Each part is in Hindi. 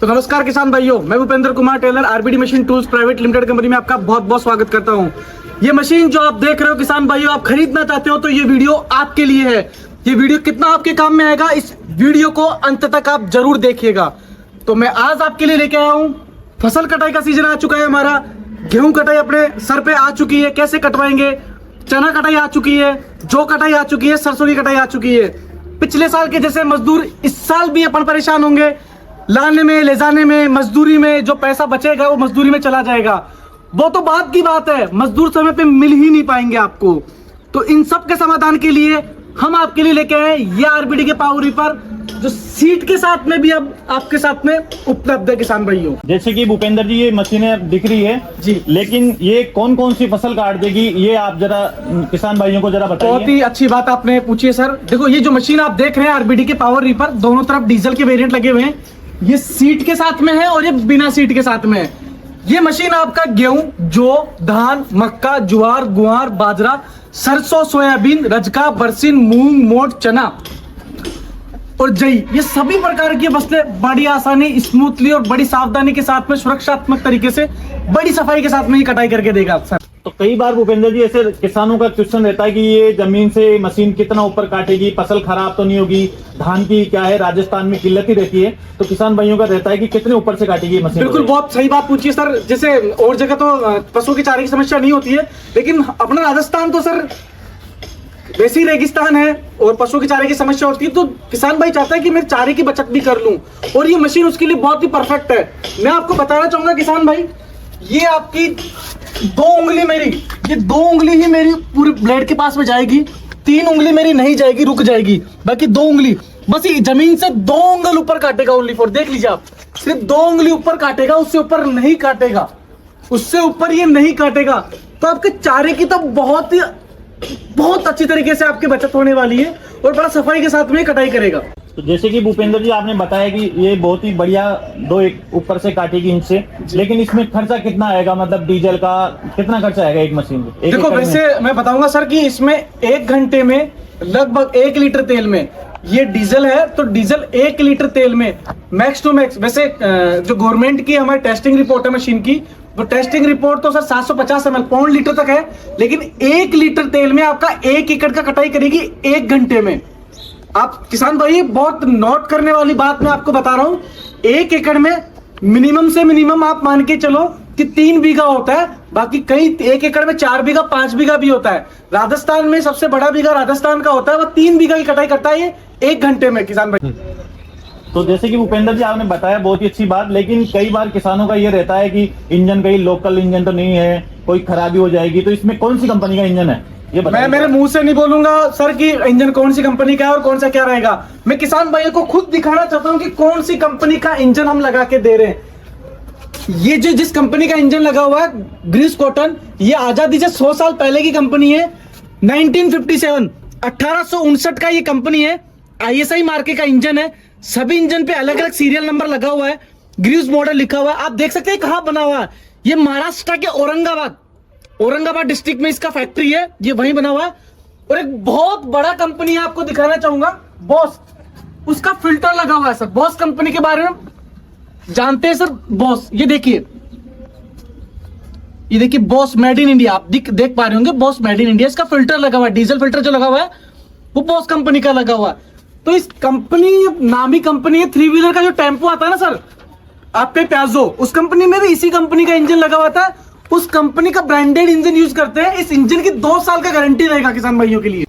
तो नमस्कार किसान भाइयों, मैं Bhupendra Kumar Tailor RBD machine tools private limited company में आपका बहुत बहुत स्वागत करता हूं। ये मशीन जो आप देख रहे हो किसान भाइयों, आप खरीदना चाहते हो तो ये वीडियो आपके लिए है। ये वीडियो कितना आपके काम में आएगा, इस वीडियो को अंत तक आप जरूर देखिएगा। तो मैं आज आपके लिए लेके आया हूँ, फसल कटाई का सीजन आ चुका है हमारा, गेहूं कटाई अपने सर पे आ चुकी है, कैसे कटवाएंगे, चना कटाई आ चुकी है, जौ कटाई आ चुकी है, सरसों की कटाई आ चुकी है। पिछले साल के जैसे मजदूर इस साल भी अपन परेशान होंगे, लाने में ले जाने में, मजदूरी में जो पैसा बचेगा वो मजदूरी में चला जाएगा। वो तो बात की बात है, मजदूर समय पे मिल ही नहीं पाएंगे आपको। तो इन सब के समाधान के लिए हम आपके लिए लेके आए ये आरबीडी के पावर रीपर, जो सीट के साथ में भी अब आपके साथ में उपलब्ध है किसान भाइयों। जैसे कि भूपेंद्र जी ये मशीनें दिख रही है जी, लेकिन ये कौन कौन सी फसल काट देगी, ये आप जरा किसान भाइयों को जरा बताइए। बहुत ही अच्छी बात आपने पूछी है सर। देखो ये जो मशीन आप देख रहे हैं आरबीडी के पावर रीपर, दोनों तरफ डीजल के वेरिएंट लगे हुए हैं। ये सीट के साथ में है और ये बिना सीट के साथ में है। ये मशीन आपका गेहूं, जौ, धान, मक्का, ज्वार, गुआर, बाजरा, सरसों, सोयाबीन, रजका, बरसीन, मूंग, मोट, चना और जई, ये सभी प्रकार की फसलें बड़ी आसानी, स्मूथली और बड़ी सावधानी के साथ में, सुरक्षात्मक तरीके से, बड़ी सफाई के साथ में ये कटाई करके देगा सर। तो कई बार भूपेंद्र जी ऐसे किसानों का क्वेश्चन रहता है कि ये जमीन से मशीन कितना ऊपर काटेगी, फसल खराब तो नहीं होगी, धान की क्या है राजस्थान में किल्लत ही रहती है, तो किसान भाइयों का रहता है कि कितने ऊपर से काटेगी मशीन। बिल्कुल, बहुत सही बात पूछी सर। जैसे और जगह तो पशुओं की चारे की समस्या नहीं होती है, लेकिन अपना राजस्थान तो सर वैसी रेगिस्तान है और पशुओं के चारे की समस्या होती है। तो किसान भाई चाहता है कि मैं चारे की बचत भी कर लूं, और ये मशीन उसके लिए बहुत ही परफेक्ट है। मैं आपको बताना चाहूंगा किसान भाई, ये आपकी दो उंगली मेरी, ये दो उंगली ही मेरी पूरी ब्लेड के पास में जाएगी, तीन उंगली मेरी नहीं जाएगी, रुक जाएगी, बाकी दो उंगली बस ये जमीन से 2 उंगल ऊपर काटेगा। ओनली फॉर, देख लीजिए आप, सिर्फ 2 उंगली ऊपर काटेगा, उससे ऊपर नहीं काटेगा, उससे ऊपर ये नहीं काटेगा। तो आपके चारे की तो बहुत अच्छी तरीके से आपकी बचत होने वाली है और बड़ा सफाई के साथ में कटाई करेगा। तो जैसे कि भूपेंद्र जी आपने बताया कि ये बहुत ही बढ़िया 2 ऊपर से काटेगी इंच से, लेकिन इसमें खर्चा कितना आएगा, मतलब डीजल का कितना खर्चा आएगा एक मशीन में? देखो वैसे मैं बताऊंगा सर कि इसमें 1 घंटे में लगभग 1 लीटर तेल में, ये डीजल है तो डीजल 1 लीटर तेल में मैक्स टू मैक्स, वैसे जो गवर्नमेंट की हमारी टेस्टिंग रिपोर्ट है मशीन की, वो टेस्टिंग रिपोर्ट तो सर 750 ml पौन लीटर तक है, लेकिन 1 लीटर तेल में आपका 1 एकड़ का कटाई करेगी 1 घंटे में। आप किसान भाई बहुत नोट करने वाली बात मैं आपको बता रहा हूं, 1 एकड़ में मिनिमम से मिनिमम आप मान के चलो कि 3 बीघा होता है, बाकी कई 1 एकड़ में 4 बीघा 5 बीघा भी होता है। राजस्थान में सबसे बड़ा बीघा राजस्थान का होता है, वो 3 बीघा की कटाई करता है ये 1 घंटे में किसान भाई। तो जैसे कि भूपेंद्र जी आपने बताया बहुत ही अच्छी बात, लेकिन कई बार किसानों का ये रहता है कि इंजन कहीं लोकल इंजन तो नहीं है, कोई खराबी हो जाएगी, तो इसमें कौन सी कंपनी का इंजन है ये मैं मेरे मुंह से नहीं बोलूंगा सर कि इंजन कौन सी कंपनी का है और कौन सा क्या रहेगा। मैं किसान भाइयों को खुद दिखाना चाहता हूं कि कौन सी कंपनी का इंजन हम लगा के दे रहे हैं। ये जो जिस कंपनी का इंजन लगा हुआ है ग्रीस कॉटन, ये आजादी से 100 साल पहले की कंपनी है। 1957 1859 का ये कंपनी है, ISI मार्के का इंजन है। सभी इंजन पे अलग अलग सीरियल नंबर लगा हुआ है, ग्रीस मॉडल लिखा हुआ है। आप देख सकते हैं कहां बना हुआ है, ये महाराष्ट्र के औरंगाबाद डिस्ट्रिक्ट में इसका फैक्ट्री है, ये वहीं बना हुआ है। और एक बहुत बड़ा कंपनी है, आपको दिखाना चाहूंगा, बॉस, उसका फिल्टर लगा हुआ है सर। बॉस कंपनी के बारे में जानते हैं सर? बॉस, ये देखिए बॉस मेड इन इंडिया, आप देख पा रहे होंगे, बॉस मेड इन इंडिया, इसका फिल्टर लगा हुआ है। डीजल फिल्टर जो लगा हुआ है वो बॉस कंपनी का लगा हुआ है। तो इस कंपनी, नामी कंपनी है, 3 व्हीलर का जो टेम्पो आता है ना सर आपके प्याजो, उस कंपनी में भी इसी कंपनी का इंजन लगा हुआ था। उस कंपनी का ब्रांडेड इंजन यूज करते हैं। इस इंजन की 2 साल का गारंटी रहेगा किसान भाइयों के लिए।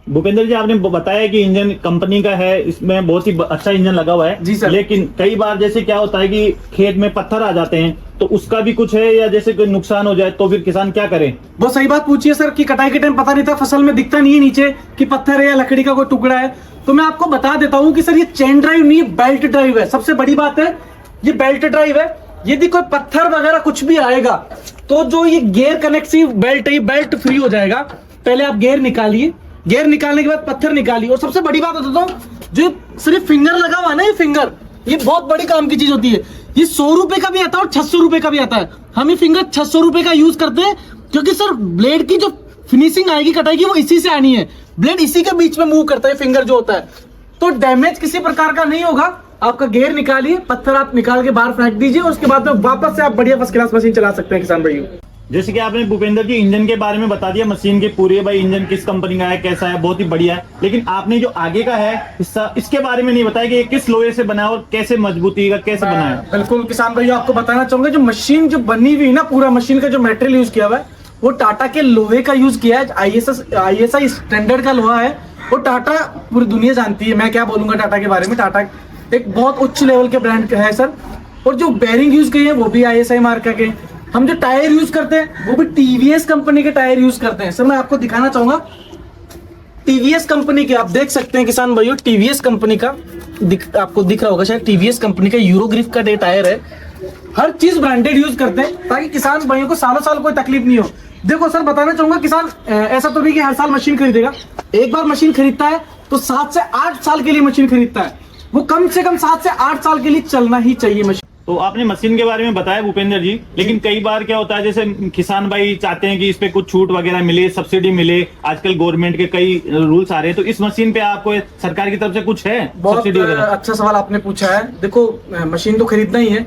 भूपेंद्र जी आपने बताया कि इंजन कंपनी का है, इसमें बहुत ही अच्छा इंजन लगा हुआ है जी सर। लेकिन कई बार जैसे क्या होता है कि खेत में पत्थर आ जाते हैं, तो उसका भी कुछ है, या जैसे कोई नुकसान हो जाए तो फिर किसान क्या करे? बहुत सही बात पूछिए सर कि कटाई के टाइम पता नहीं था, फसल में दिखता नहीं है नीचे कि पत्थर है या लकड़ी का कोई टुकड़ा है। तो मैं आपको बता देता हूं कि सर ये चेन ड्राइव नहीं है, बेल्ट ड्राइव है। सबसे बड़ी बात है ये बेल्ट ड्राइव है। यदि कोई पत्थर वगैरह कुछ भी आएगा तो जो ये गियर कनेक्टिव बेल्ट है, ये बेल्ट फ्री हो जाएगा। पहले आप गियर निकालिए, गियर निकालने के बाद पत्थर निकालिए। और सबसे बड़ी बात बताता हूँ, जो सिर्फ फिंगर लगा हुआ है ना, ये फिंगर, ये बहुत बड़ी काम की चीज होती है। ये 100 रुपए का भी आता है और 600 रुपए का भी आता है। हम ये फिंगर 600 रुपए का यूज करते हैं, क्योंकि सर ब्लेड की जो फिनिशिंग आएगी कटाई की, वो इसी से आनी है। ब्लेड इसी के बीच में मूव करता है, फिंगर जो होता है, तो डैमेज किसी प्रकार का नहीं होगा आपका गियर निकालिए, पत्थर आप निकाल के बाहर फेंक दीजिए, उसके बाद में वापस से आप बढ़िया फर्स्ट क्लास मशीन चला सकते हैं किसान भाइयों। जैसे कि आपने भूपेंद्र जी इंजन के बारे में बता दिया, मशीन के पूरे भाई इंजन किस कंपनी का है, कैसा है, बहुत ही बढ़िया है। लेकिन आपने जो आगे का है हिस्सा, इसके बारे में नहीं बताया कि ये किस लोहे से बना है और कैसे मजबूती का कैसे बना है। बिल्कुल किसान भाइयों, आपको बताना चाहूंगा, जो मशीन जो बनी हुई है ना, पूरा मशीन का जो मटेरियल यूज किया हुआ है वो टाटा के लोहे का यूज किया है। ISI स्टैंडर्ड का लोहा है, वो टाटा पूरी दुनिया जानती है। मैं क्या बोलूंगा टाटा के बारे में, टाटा एक बहुत उच्च लेवल के ब्रांड है सर। और जो बेरिंग यूज किए हैं वो भी ISI मार्का के। हम जो टायर यूज करते हैं वो भी TVS कंपनी के टायर यूज करते हैं। सर मैं आपको दिखाना चाहूंगा, TVS कंपनी के आप देख सकते हैं किसान भाइयों, TVS कंपनी का आपको दिख रहा होगा शायद, TVS कंपनी का यूरोग्रिप का टायर है। हर चीज ब्रांडेड यूज करते हैं ताकि किसान भाइयों को सालों साल कोई तकलीफ नहीं हो। देखो सर बताना चाहूंगा, किसान ऐसा तो नहीं कि हर साल मशीन खरीदेगा। एक बार मशीन खरीदता है तो 7 से 8 साल के लिए मशीन खरीदता है। वो कम से कम 7 से 8 साल के लिए चलना ही चाहिए मशीन। तो आपने मशीन के बारे में बताया भूपेंद्र जी, लेकिन कई बार क्या होता है, जैसे किसान भाई चाहते हैं कि इस पे कुछ छूट वगैरह मिले, सब्सिडी मिले। आजकल गवर्नमेंट के कई रूल्स आ रहे हैं, तो इस मशीन पे आपको सरकार की तरफ से कुछ है सब्सिडी वगैरह? अच्छा सवाल आपने पूछा है। देखो मशीन तो खरीदना ही है,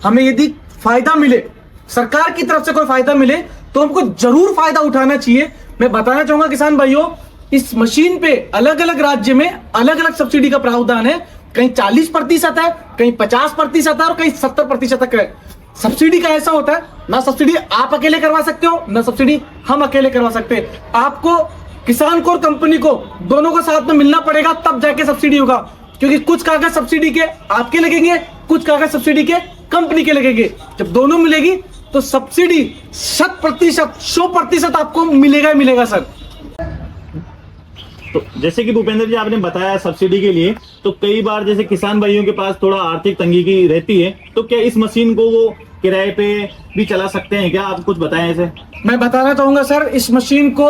हमें यदि फायदा मिले, सरकार की तरफ से कोई फायदा मिले तो हमको जरूर फायदा उठाना चाहिए। मैं बताना चाहूंगा किसान भाइयों, इस मशीन पे अलग अलग राज्य में अलग अलग सब्सिडी का प्रावधान है। कहीं 40% है, कहीं 50% है और कहीं 70% तक है। सब्सिडी का ऐसा होता है ना, सब्सिडी आप अकेले करवा सकते हो ना सब्सिडी हम अकेले करवा सकते हैं। आपको किसान को और कंपनी को दोनों को साथ में मिलना पड़ेगा, तब जाके सब्सिडी होगा। क्योंकि कुछ कागज सब्सिडी के आपके लगेंगे, कुछ कागज सब्सिडी के कंपनी के लगेंगे। जब दोनों मिलेगी तो सब्सिडी 100% आपको मिलेगा ही मिलेगा सर। तो जैसे कि भूपेंद्र जी आपने बताया सब्सिडी के लिए, तो कई बार जैसे किसान भाइयों के पास थोड़ा आर्थिक तंगी की रहती है, तो क्या इस मशीन को वो किराए पे भी चला सकते हैं क्या? आप कुछ बताएं ऐसे। मैं बताना चाहूंगा सर, इस मशीन को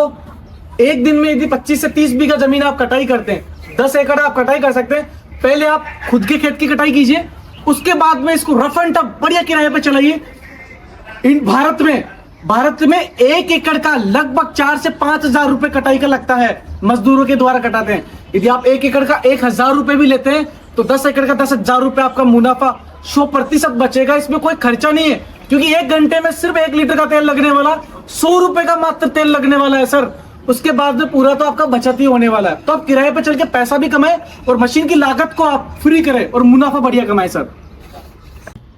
एक दिन में यदि 25 से 30 बीघा जमीन आप कटाई करते हैं, 10 एकड़ आप कटाई कर सकते हैं। पहले आप खुद के खेत की कटाई कीजिए, उसके बाद में इसको रफ एंड टफ बढ़िया किराए पे चलाइए। भारत में 1 एकड़ का लगभग 4 से 5 हजार रुपए कटाई का लगता है, मजदूरों के द्वारा कटाते हैं। यदि आप 1 एकड़ का 1,000 रुपए भी लेते हैं तो 10 एकड़ का 10,000 रुपए आपका मुनाफा 100% बचेगा। इसमें कोई खर्चा नहीं है, क्योंकि 1 घंटे में सिर्फ 1 लीटर का तेल लगने वाला, 100 रुपए का मात्र तेल लगने वाला है सर। उसके बाद में पूरा तो आपका बचत ही होने वाला है। तो आप किराए पे चल के पैसा भी कमाए और मशीन की लागत को आप फ्री करें और मुनाफा बढ़िया कमाए सर।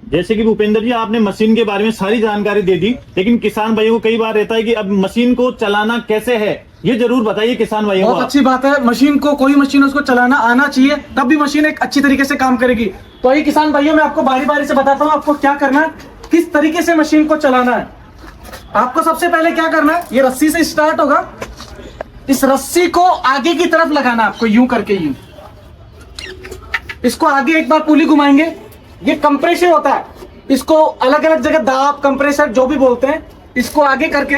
जैसे कि भूपेंद्र जी आपने मशीन के बारे में सारी जानकारी दे दी, लेकिन किसान भाइयों को कई बार रहता है कि अब मशीन को चलाना कैसे है, ये जरूर बताइए किसान भाइयों को। बहुत अच्छी बात है, मशीन को कोई मशीन उसको चलाना आना चाहिए, तब भी मशीन एक अच्छी तरीके से काम करेगी। तो ये किसान भाइयों मैं आपको बारी बारी से बताता हूँ आपको क्या करना है, किस तरीके से मशीन को चलाना है। आपको सबसे पहले क्या करना है, ये रस्सी से स्टार्ट होगा। इस रस्सी को आगे की तरफ लगाना है आपको, यूं करके, यूं इसको आगे एक बार पुली घुमाएंगे। ये कंप्रेशर होता है, इसको अलग अलग जगह दाब, कंप्रेसर जो भी बोलते हैं, इसको आगे करके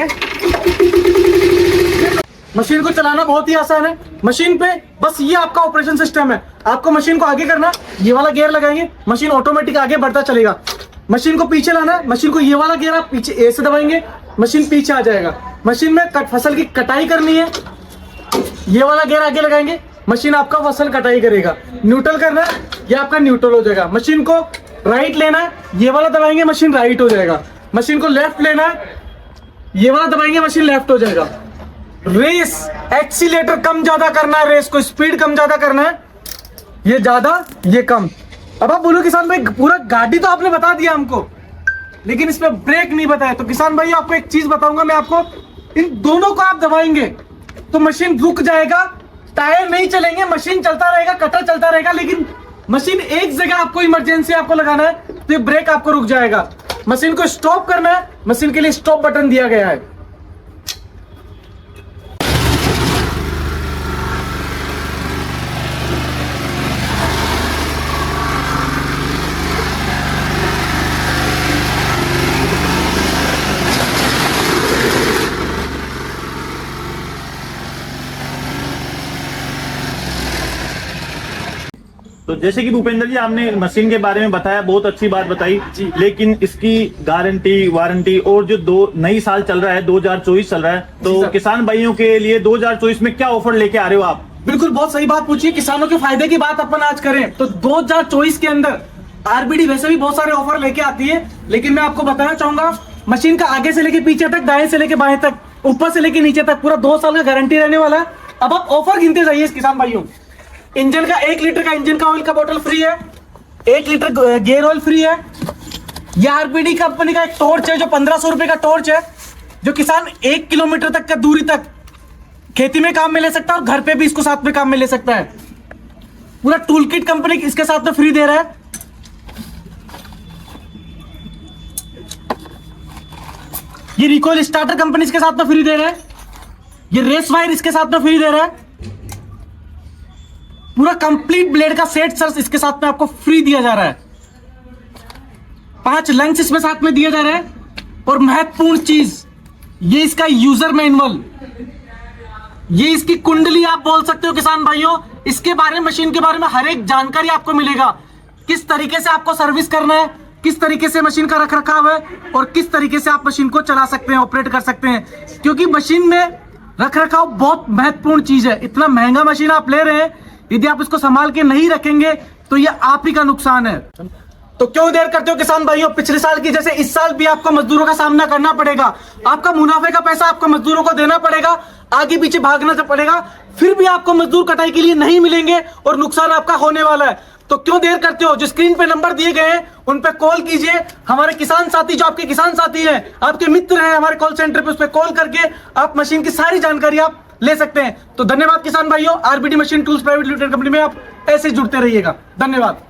मशीन को चलाना बहुत ही आसान है। मशीन पे बस ये आपका ऑपरेशन सिस्टम है। आपको मशीन को आगे करना, ये वाला गियर लगाएंगे, मशीन ऑटोमेटिक आगे बढ़ता चलेगा। मशीन को पीछे लाना है, मशीन को ये वाला गियर आप पीछे ए से दबाएंगे, मशीन पीछे आ जाएगा। मशीन में फसल की कटाई करनी है, ये वाला गियर आगे लगाएंगे, मशीन आपका फसल कटाई करेगा। न्यूट्रल करना है, ये आपका न्यूट्रल हो जाएगा। मशीन को राइट लेना है, ये वाला दबाएंगे, मशीन राइट हो जाएगा। मशीन को लेफ्ट लेना है, ये वाला दबाएंगे, मशीन लेफ्ट हो जाएगा। रेस एक्सीलेटर कम ज्यादा करना है, रेस को स्पीड कम ज्यादा करना है, ये ज्यादा ये कम। अब आप बोलो किसान भाई पूरा गाड़ी तो आपने बता दिया हमको, लेकिन इसमें ब्रेक नहीं बताया। तो किसान भाई आपको एक चीज बताऊंगा मैं आपको, इन दोनों को आप दबाएंगे तो मशीन रुक जाएगा, टायर नहीं चलेंगे, मशीन चलता रहेगा, कटर चलता रहेगा, लेकिन मशीन एक जगह आपको इमरजेंसी आपको लगाना है तो ये ब्रेक आपको रुक जाएगा। मशीन को स्टॉप करना है, मशीन के लिए स्टॉप बटन दिया गया है। तो जैसे कि भूपेंद्र जी आपने मशीन के बारे में बताया, बहुत अच्छी बात बताई, लेकिन इसकी गारंटी वारंटी और जो नई साल चल रहा है 2024 चल रहा है, तो किसान भाइयों के लिए 2024 में क्या ऑफर लेके आ रहे हो आप? बिल्कुल बहुत सही बात पूछी। किसानों के फायदे की बात अपन आज करें तो 2024 के अंदर आरबीडी वैसे भी बहुत सारे ऑफर लेके आती है, लेकिन मैं आपको बताना चाहूंगा मशीन का आगे से लेके पीछे तक, दाएं से लेके बाएं तक, ऊपर से लेके नीचे तक पूरा 2 साल का गारंटी रहने वाला है। अब आप ऑफर गिनते जाइए इस किसान भाइयों। इंजन का 1 लीटर का इंजन का ऑयल का बोतल फ्री है, 1 लीटर गियर ऑयल फ्री है। यह आरबीडी कंपनी का एक टॉर्च है जो 1500 रुपए का टॉर्च है, जो किसान 1 किलोमीटर तक का दूरी तक खेती में काम में ले सकता है और घर पे भी इसको साथ में काम में ले सकता है। पूरा टूल किट कंपनी इसके साथ में फ्री दे रहा है। ये रिकॉइल स्टार्टर कंपनी इसके साथ में फ्री दे रहा है। ये रेस वायर इसके साथ में फ्री दे रहा है। पूरा कंप्लीट ब्लेड का सेट सर इसके साथ में आपको फ्री दिया जा रहा है। 5 लंग्स इसमें साथ में दिया जा रहा है। और महत्वपूर्ण चीज, ये इसका यूजर मैनुअल, ये इसकी कुंडली आप बोल सकते हो किसान भाइयों। इसके बारे में, मशीन के बारे में हर एक जानकारी आपको मिलेगा। किस तरीके से आपको सर्विस करना है, किस तरीके से मशीन का रखरखाव है और किस तरीके से आप मशीन को चला सकते हैं, ऑपरेट कर सकते हैं। क्योंकि मशीन में रखरखाव बहुत महत्वपूर्ण चीज है। इतना महंगा मशीन आप ले रहे हैं, यदि आप इसको संभाल के नहीं रखेंगे तो ये आप ही का नुकसान है। तो क्यों देर करते हो किसान भाइयों? पिछले साल की जैसे इस साल भी आपको मजदूरों का सामना करना पड़ेगा। आपका मुनाफे का पैसा आपको मजदूरों को देना पड़ेगा, आगे पीछे भागना पड़ेगा, फिर भी आपको मजदूर कटाई के लिए नहीं मिलेंगे और नुकसान आपका होने वाला है। तो क्यों देर करते हो? जो स्क्रीन पे नंबर दिए गए हैं उन पे कॉल कीजिए। हमारे किसान साथी, जो आपके किसान साथी हैं, आपके मित्र हैं, हमारे कॉल सेंटर पे उस पे कॉल करके आप मशीन की सारी जानकारी आप ले सकते हैं। तो धन्यवाद किसान भाइयों। RBD machine tools private limited company में आप ऐसे जुड़ते रहिएगा। धन्यवाद।